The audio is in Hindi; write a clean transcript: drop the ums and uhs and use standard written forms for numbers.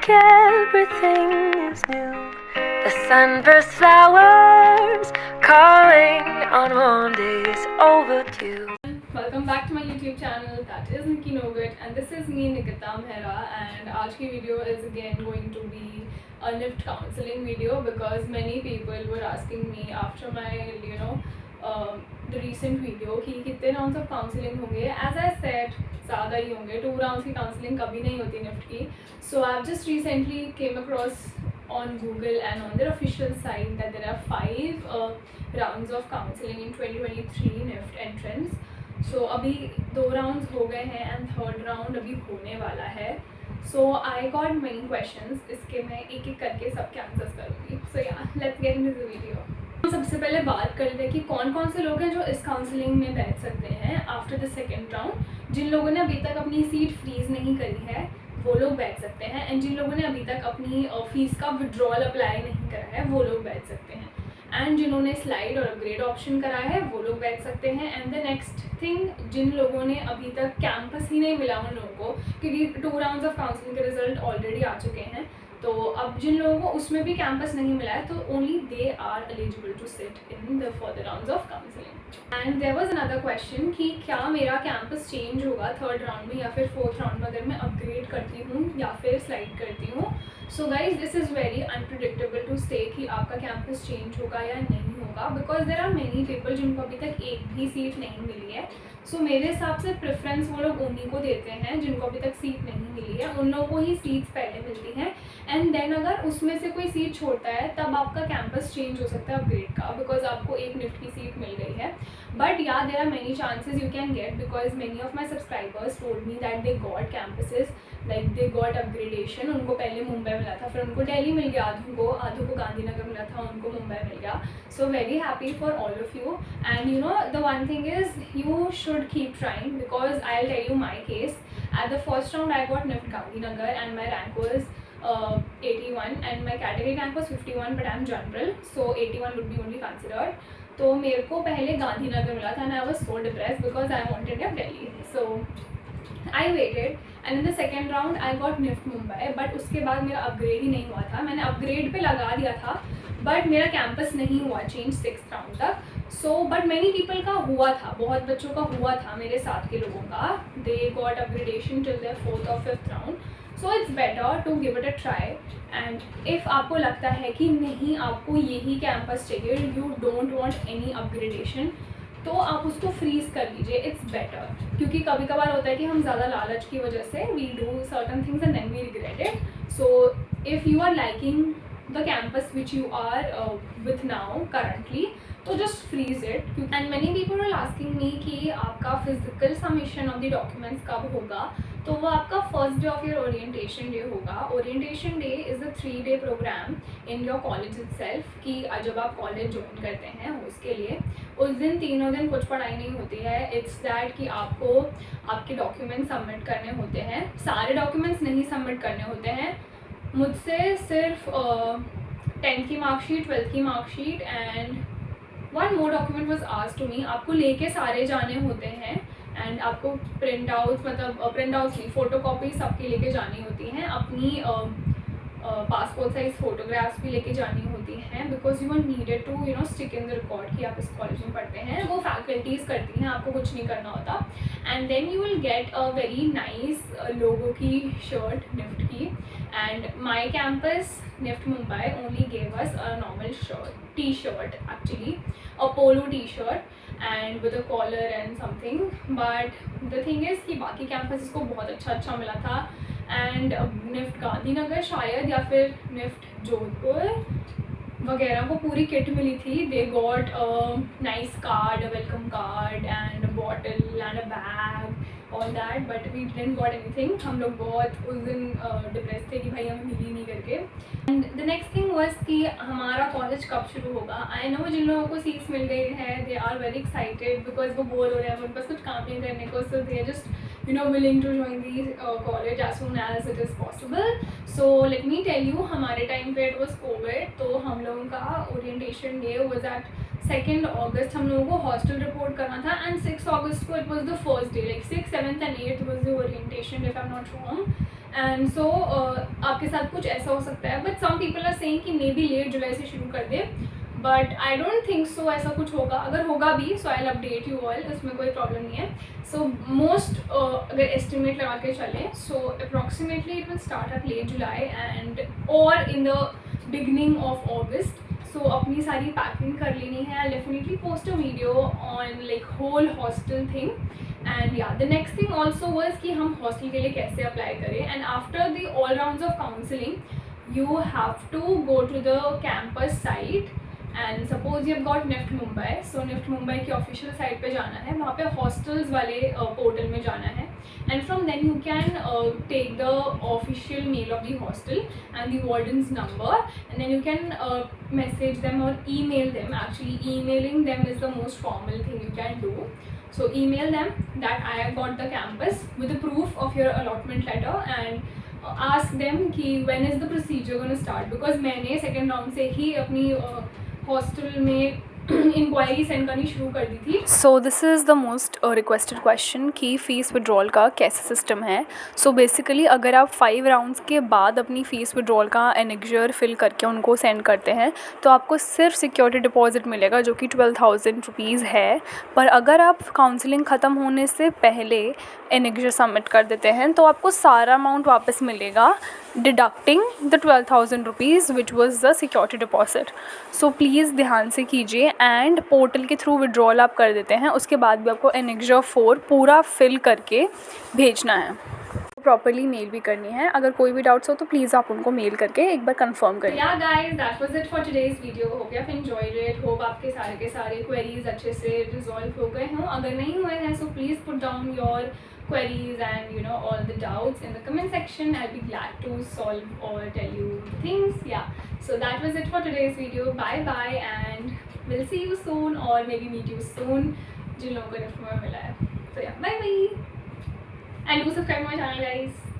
like everything is new. The sunburst flowers calling on warm days overdue. Welcome back to my YouTube channel. That is Nikki Nogut and this is me, Nikita Mehra, and आज की video is again going to be a NIFT counseling video because many people were asking me after my the recent video कि कितने rounds of counseling होंगे. As I said, ज़्यादा ही होंगे. 2 rounds की counseling कभी नहीं होती NIFT की. So I've just recently came across on Google and on their official site that there are 5 rounds of counseling in 2023 NIFT entrance. So अभी 2 rounds हो गए हैं and 3rd round अभी होने वाला है. So I got many questions. इसके मैं एक एक करके सबके आंसर्स करूँगी. So yeah, let's get into the video. हम सबसे पहले बात कर लेते हैं कि कौन कौन से लोग हैं जो इस काउंसलिंग में बैठ सकते हैं आफ्टर द सेकेंड राउंड. जिन लोगों ने अभी तक अपनी सीट फ्रीज़ नहीं करी है वो लोग बैठ सकते हैं, एंड जिन लोगों ने अभी तक अपनी फीस का विड्रॉल अप्लाई नहीं करा है वो लोग बैठ सकते हैं, एंड जिन्होंने स्लाइड और अपग्रेड ऑप्शन करा है वो लोग बैठ सकते हैं. एंड द नेक्स्ट थिंग, जिन लोगों ने अभी तक कैंपस ही नहीं मिला उन लोगों को, क्योंकि 2 राउंड्स ऑफ काउंसलिंग के रिजल्ट ऑलरेडी आ चुके हैं, तो अब जिन लोगों को उसमें भी कैंपस नहीं मिला है तो only they are eligible to sit in the further rounds of counselling. And there was another question कि क्या मेरा कैंपस चेंज होगा 3rd राउंड में या फिर 4th राउंड में अगर मैं अपग्रेड करती हूँ या फिर स्लाइड करती हूँ. So guys, this is very unpredictable to say कि आपका कैंपस चेंज होगा या नहीं होगा, because there are many people जिनको अभी तक एक भी सीट नहीं मिली है. सो मेरे हिसाब से प्रेफरेंस वो लोग उन्हीं को देते हैं जिनको अभी तक सीट नहीं मिली है, उन लोगों को ही सीट्स पहले मिलती हैं. एंड देन अगर उसमें से कोई सीट छोड़ता है तब आपका कैंपस चेंज हो सकता है अपग्रेड का, बिकॉज आपको एक निफ्ट की सीट मिल गई है. But yeah there are many chances you can get, because many of my subscribers told me that they got campuses, like they got upgradation. उनको पहले मुंबई मिला था, फिर उनको दिल्ली मिल गया, आधों को गांधीनगर मिला था, उनको मुंबई मिल गया. So very happy for all of you. And you know the one thing is you should keep trying, because I'll tell you my case. At the first round I got NIFT Gandhinagar and my rank was 81 and my category rank was 51, but I'm general, so 81 would be only considered. तो मेरे को पहले गांधीनगर मिला था and I was so depressed because I wanted NIFT Delhi. So I waited and in the second round I got NIFT Mumbai, but उसके बाद मेरा अपग्रेड ही नहीं हुआ था. मैंने अपग्रेड पे लगा दिया था बट मेरा कैंपस नहीं हुआ चेंज 6th राउंड तक. सो बट मैनी पीपल का हुआ था, बहुत बच्चों का हुआ था, मेरे साथ के लोगों का. They got upgradation till the 4th और 5th round. So it's better to give it a try. And if आपको लगता है कि नहीं आपको यही कैंपस चाहिए, you don't want any upgradation, तो आप उसको फ्रीज़ कर लीजिए. इट्स बेटर, क्योंकि कभी कभार होता है कि हम ज़्यादा लालच की वजह से we do certain things and then we regret it. So if you are liking the campus which you are with now currently, तो just freeze it. And many people are asking me कि आपका physical submission of the documents कब होगा, तो वो आपका first day of your orientation day होगा. Orientation day is a 3-day program in your college itself, कि जब आप college join करते हैं उसके लिए उस दिन तीनों दिन कुछ पढ़ाई नहीं होती है. It's that कि आपको आपके डॉक्यूमेंट्स सबमिट करने होते हैं. सारे डॉक्यूमेंट्स नहीं सबमिट करने होते हैं, मुझसे सिर्फ 10th की मार्कशीट, 12th की marksheet and 1 more document was asked to me. आपको लेके सारे जाने होते हैं एंड आपको प्रिंट आउट्स की फ़ोटो कॉपी सबकी लेके जानी होती हैं. अपनी पासपोर्ट साइज फ़ोटोग्राफ्स भी लेके जानी होती हैं, because you are needed to stick in the record कि आप इस कॉलेज में पढ़ते हैं. वो फैकल्टीज़ करती हैं, आपको कुछ नहीं करना होता. And then you will get a very nice logo की शर्ट निफ्ट की. And my campus NIFT Mumbai only gave us a normal t-shirt, actually a polo t-shirt and with a collar and something. But the thing is कि बाकी कैंपस को बहुत अच्छा मिला था. एंड NIFT गांधीनगर शायद या फिर NIFT जोधपुर वगैरह को पूरी किट मिली थी. They got nice card, welcome card and bottle and a bag, all that, but we didn't got anything. हम लोग बहुत उस दिन डिप्रेस थे कि भाई हमें मिली नहीं करके. And the next thing was कि हमारा कॉलेज कब शुरू होगा. आई नो जिन लोगों को सीट्स मिल गई है they are very excited because वो बोर हो रहे हैं, उनके पास कुछ काम नहीं करने को, so they are just willing to join the college as soon as it is possible. So let me tell you, हमारे टाइम पे it was COVID, तो हम लोगों का orientation day was at 2 अगस्त हम लोगों को हॉस्टल रिपोर्ट करना था एंड 6 अगस्त को it was the first day, like 6, 7th and 8th was the orientation if I am not wrong. And so आपके साथ कुछ ऐसा हो सकता है, but some people are saying कि मे बी लेट जुलाई से शुरू कर दे, but I don't think so ऐसा कुछ होगा. अगर होगा भी so I will update you all, इसमें कोई प्रॉब्लम नहीं है. सो मोस्ट अगर एस्टिमेट लगा के चलें so approximately it will start at late July end और in the beginning of August. So अपनी सारी पैकिंग कर लेनी है. I definitely post a video on like whole hostel thing. And या the next thing also was कि हम हॉस्टल के लिए कैसे अप्लाई करें. And after the all rounds of counselling you have to go to the campus site and suppose you have got NIFT Mumbai. So NIFT Mumbai की ऑफिशियल साइट पे जाना है, वहाँ पे हॉस्टल्स वाले पोर्टल में जाना है. And from then you can take the official mail of the hostel and the warden's number and then you can message them or email them. Actually emailing them is the most formal thing you can do. So email them that I have got the campus with the proof of your allotment letter and ask them कि when is the procedure going to start, because मैंने second round से ही अपनी हॉस्टल में इंक्वायरी सेंड करनी शुरू कर दी थी. So this is the most requested question कि फ़ीस विड्रॉल का कैसे सिस्टम है. सो बेसिकली अगर आप 5 राउंड्स के बाद अपनी फ़ीस विड्रॉल का एनेक्जर फिल करके उनको सेंड करते हैं तो आपको सिर्फ सिक्योरिटी डिपॉजिट मिलेगा जो कि 12,000 रुपीज़ है. पर अगर आप काउंसलिंग ख़त्म होने से पहले एनेक्जर सबमिट कर देते हैं तो आपको सारा अमाउंट वापस मिलेगा deducting the 12,000 rupees which was the security deposit. So please ध्यान से कीजिए. एंड पोर्टल के थ्रू विड्रॉल आप कर देते हैं, उसके बाद भी आपको एनेक्जर 4 पूरा फिल करके भेजना है. प्रॉपर्ली मेल भी करनी है. अगर कोई भी डाउट्स हो तो प्लीज़ आप उनको मेल करके एक बार कंफर्म करें. या guys that was it for today's video. Hope you have enjoyed it. Hope आपके सारे के सारे क्वेरीज अच्छे से रिजॉल्व हो गए हों. अगर नहीं हुए हैं so please put down your queries and you know all the doubts in the comment section. I'll be glad to solve or tell you things. Yeah, so that was it for today's video. Bye bye and we'll see you soon or maybe meet you soon जिन लोगों को निफ्ट में मिला है. So yeah, bye bye and do subscribe to my channel guys.